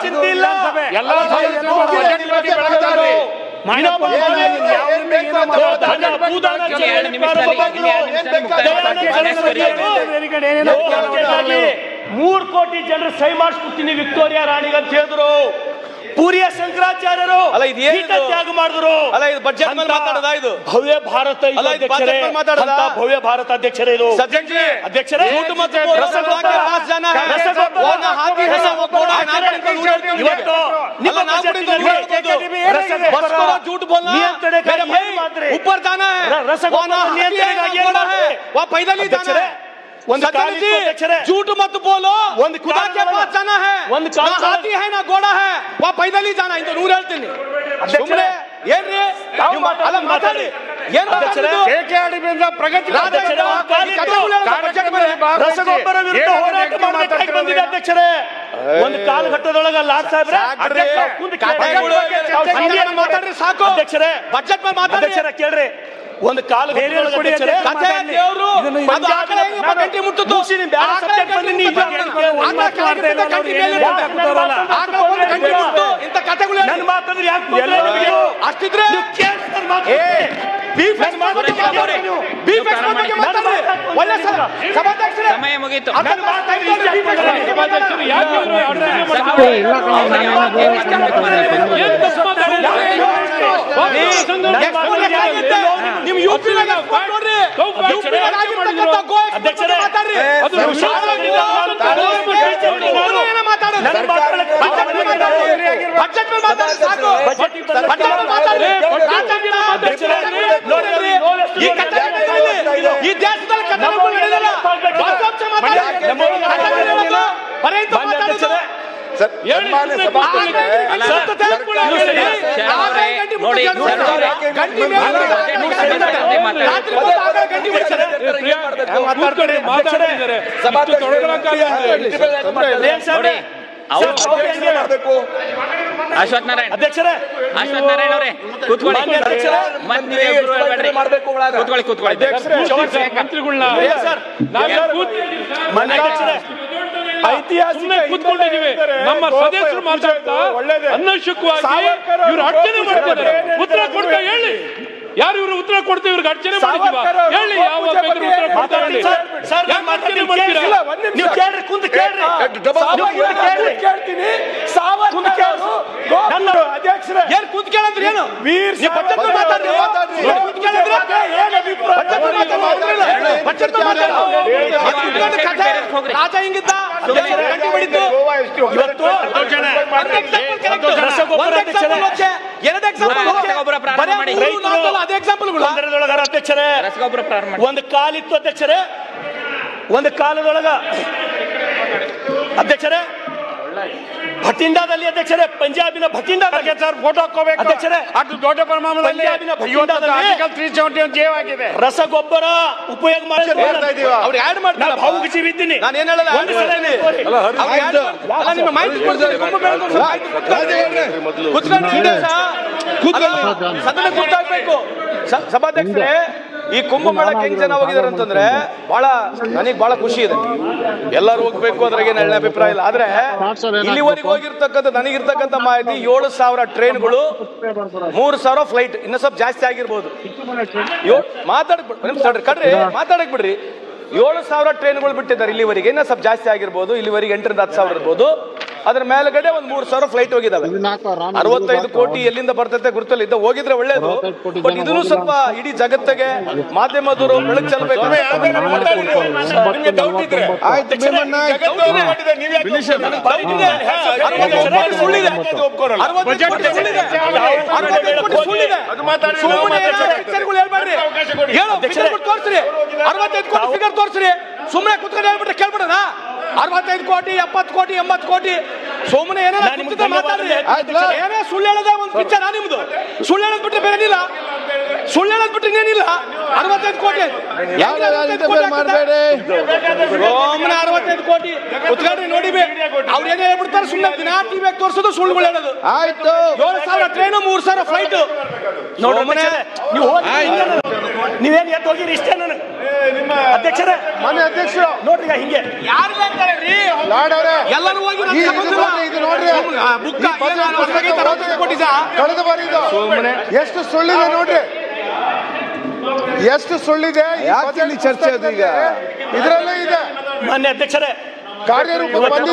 ಚಿಂತೆ ಇಲ್ಲ. ಮೂರು ಕೋಟಿ ಜನರು ಸೈ ಮಾಡಿಸ್ಬಿಡ್ತೀನಿ ವಿಕ್ಟೋರಿಯಾ ರಾಣಿಗೆ ಅಂತ ಹೇಳಿದ್ರು. ಪೂರಿಯ ಶಂಕರಾಚಾರ್ಯರು ತ್ಯಾಗ ಮಾಡಿದ್ರು. ಅಲ್ಲ ಇದು ಬಜೆಟ್ ಮೇಲೆ ಮಾತಾಡೋದಾ? ಇದು ಭವ್ಯ ಭಾರತ ಭವ್ಯ ಭಾರತ ಅಧ್ಯಕ್ಷರೇ ಇದು ಅಧ್ಯಕ್ಷರೇ ऊपर जाना है वहाँ पैदल ही जाना है. झूठ मत बोलो. खुदा के पास जाना है. ना हाथी है ना घोड़ा है. वहाँ पैदल ही जाना. इंತ ನೂರು ಹೇಳ್ತೀನಿ. ಸುಮ್ಮನೆ ಏನ್ರಿ ಅಲ್ಲ ಮಾತಾಡಿ. ಏನು ಪ್ರಗತಿ ರಸಗೊಬ್ಬರ ವಿರುದ್ಧ ಹೋರಾಟ ಮಾಡಬೇಕಾಗಿ ಬಂದಿದೆ ಅಧ್ಯಕ್ಷರೇ. ಒಂದು ಕಾಲಘಟ್ಟದೊಳಗ ಲಾಡ್ ಸಾಹೇಬ್ರೆ ಮಾತಾಡ್ರಿ ಸಾಕು. ಅಧ್ಯಕ್ಷರೇ ಬಜೆಟ್ ಮೇಲೆ ಮಾತಾಡಿ ಕೇಳ್ರಿ. ಒಂದು ಕಾಲ ಅಷ್ಟಿದ್ರೆ ಸಮಯ ಮುಗಿಯಿತು. ನಿಮ್ ಯುಪಿ ನೋಡ್ರಿ ಈ ದೇಶದಲ್ಲಿ ಅಶ್ವಥ್ ನಾರಾಯಣ್ ಅಧ್ಯಕ್ಷರೇ ಅಶ್ವಥ್ ನಾರಾಯಣ್ ಅವರೇ ಕೂತ್ಕೊಳ್ಳಿ. ಕೂತ್ಕೊಳ್ಳಿ. ಕೂತ್ಕೊಂಡಿದ್ದೀವಿ. ನಮ್ಮ ಸದಸ್ಯರು ಮಾತಾಡ್ತಾ ಅನವಶ್ಯಕವಾಗಿ ಇವ್ರು ಅರ್ಚನೆ ಮಾಡ್ತಿದ್ದಾರೆ. ಉತ್ತರ ಕೊಡ್ತಾ ಹೇಳಿ. ಯಾರು ಇವರು ಉತ್ತರ ಕೊಡ್ತೀವಿ? ಇವ್ರಿಗೆ ಅರ್ಚನೆ ಮಾಡಿದೀವ ಹೇಳಿ. ಯಾವ ಬೇಕಾದ್ರೂ ಉತ್ತರ ಕೊಡ್ತಾ ಹೇಳಿ. ನೀವು ಕೇಳ್ರಿ, ಕುಂತ ಕೇಳ್ರಿ. ಏನ್ ಕೂತ್ ಕೇಳಂದ್ರೆ ಏನು ರಾಜ ಹಿಂಗಿದ್ದ ಎರಡು ಅಧ್ಯಕ್ಷರೇ ಒಂದು ಕಾಲಿತ್ತು ಅಧ್ಯಕ್ಷರೇ. ಒಂದು ಕಾಲದೊಳಗ ಅಧ್ಯಕ್ಷರೇ ಭಟಿಂಡಾದಲ್ಲಿ ಅಧ್ಯಕ್ಷರೇ ಪಂಜಾಬಿನ ಭಟಿಂಡಾದಲ್ಲಿ ಸರ್ ಫೋಟೋ ಹಾಕೋಬೇಕು ಅಧ್ಯಕ್ಷರೇ. ಅಷ್ಟು ದೊಡ್ಡ ಪ್ರಮಾಣದಲ್ಲಿ ಜೀವಾಗಿದೆ ರಸಗೊಬ್ಬರ ಉಪಯೋಗ ಮಾಡಿದ್ರೆ ಅವ್ರು ಆಡ್ ಮಾಡ್ತಾರೆ. ಭಾವುಕ ಜೀವಿ ಇದ್ದೀನಿ ನಾನು ಏನ್ ಹೇಳಲ್ಲ. ನಿಮ್ಮ ಮಾಹಿತಿ ಸದನ ಗೊತ್ತಾಗ್ಬೇಕು. ಸಭಾಧ್ಯಕ್ಷರೇ ಈ ಕುಂಭಮೇಳಕ್ಕೆ ಹೆಂಗ್ ಜನ ಹೋಗಿದಾರೆ ಅಂತಂದ್ರೆ ನನಗೆ ಬಹಳ ಖುಷಿ ಇದೆ. ಎಲ್ಲರೂ ಹೋಗ್ಬೇಕು ಅದ್ರಾಗೆ ನನ್ನ ಅಭಿಪ್ರಾಯ ಇಲ್ಲ. ಆದ್ರೆ ಇಲ್ಲಿವರೆಗೆ ಹೋಗಿರ್ತಕ್ಕಂಥ ನನಗಿರ್ತಕ್ಕಂಥ ಮಾಹಿತಿ 7,000 ಟ್ರೈನ್ಗಳು, 3,000 ಫ್ಲೈಟ್, ಇನ್ನು ಸ್ವಲ್ಪ ಜಾಸ್ತಿ ಆಗಿರ್ಬೋದು. ಮಾತಾಡಕ್ ಬಿಡ್ರಿ. 7,000 ಟ್ರೈನ್ಗಳು ಬಿಟ್ಟಿದ್ದಾರೆ ಇಲ್ಲಿವರೆಗೆ. ಇನ್ನ ಸ್ವಲ್ಪ ಜಾಸ್ತಿ ಆಗಿರ್ಬೋದು. ಇಲ್ಲಿವರೆಗೆ 8,000 ರಿಂದ 10,000 ಇರ್ಬೋದು. ಅದ್ರ ಮೇಲ್ಗಡೆ ಒಂದು 3,000 ಫ್ಲೈಟ್ ಹೋಗಿದಾವೆ. 65 ಕೋಟಿ ಎಲ್ಲಿಂದ ಬರ್ತೈತೆ ಗುರುತಲ್ಲ ಇದ್ದ ಹೋಗಿದ್ರೆ ಒಳ್ಳೇದು. ಬಟ್ ಇದನ್ನು ಸ್ವಲ್ಪ ಇಡೀ ಜಗತ್ತಿಗೆ ಮಾಧ್ಯಮದವರು ಬೆಳಕು ಚೆಲ್ಲಬೇಕು. ತೋರಿಸ್ರಿ. ಸುಮ್ಮನೆ ಕುತ್ಕೊಂಡು ಹೇಳ್ಬಿಟ್ರೆ ಕೇಳ್ಬಿಡೋಣ. 65 ಕೋಟಿ 70 ಕೋಟಿ 80 ಕೋಟಿ ಸುಮ್ಮನೆ ಏನೇ ಮಾತಾಡ್ರಿ. ಏನೇ ಸುಳ್ಳು ಹೇಳೋದೇ ಒಂದು ಪಿಕ್ಚರ್ ನಿಮ್ದು. ಸುಳ್ಳು ಹೇಳೋದ್ ಬಿಟ್ರೆ ಬೇರೆ ಏನಿಲ್ಲ. ಸುಳ್ಳು ಹೇಳೋದ್ ಬಿಟ್ರೆ ಇನ್ನೇನಿಲ್ಲ. 65 ಕೋಟಿ ಸುಮ್ಮನೆ 65 ಕೋಟಿ ಕುತ್ಕೊಂಡ್ರಿ ನೋಡಿ. ಅವ್ರು ಏನೇ ಹೇಳ್ಬಿಡ್ತಾರೆ ಸುಮ್ಮನೆ ದಿನ ಟಿವಿ ತೋರಿಸೋದು ಸುಳ್ಳುಗಳು ಹೇಳೋದು. ಆಯ್ತು 7,000 ಟ್ರೈನು 3,000 ಫ್ಲೈಟ್. ನೀವೇನ್ ಎದ್ದು ಹೋಗಿರಿ ಇಷ್ಟೇ. ನನಗೆ ಅಧ್ಯಕ್ಷರೇ ಮಾನ್ಯ ಅಧ್ಯಕ್ಷರು ನೋಡ್ರಿ ಈಗ ಹಿಂಗೆ ಲಾಡ್ ಅವರೇ ಎಲ್ಲರೂ ಹೋಗಿ ಇದು ನೋಡ್ರಿ ಕಳೆದ ಬಾರಿ ಇದು ಎಷ್ಟು ಸುಳ್ಳಿದೆ ನೋಡ್ರಿ, ಎಷ್ಟು ಸುಳ್ಳಿದೆ ಯಾಕೆ ಇಲ್ಲಿ ಚರ್ಚೆ ಅದು ಈಗ? ಇದರಲ್ಲೇ ಇದೆ ಮಾನ್ಯ ಅಧ್ಯಕ್ಷರೇ ಕಾರ್ಯರೂಪ ಬಂದಿದೆ.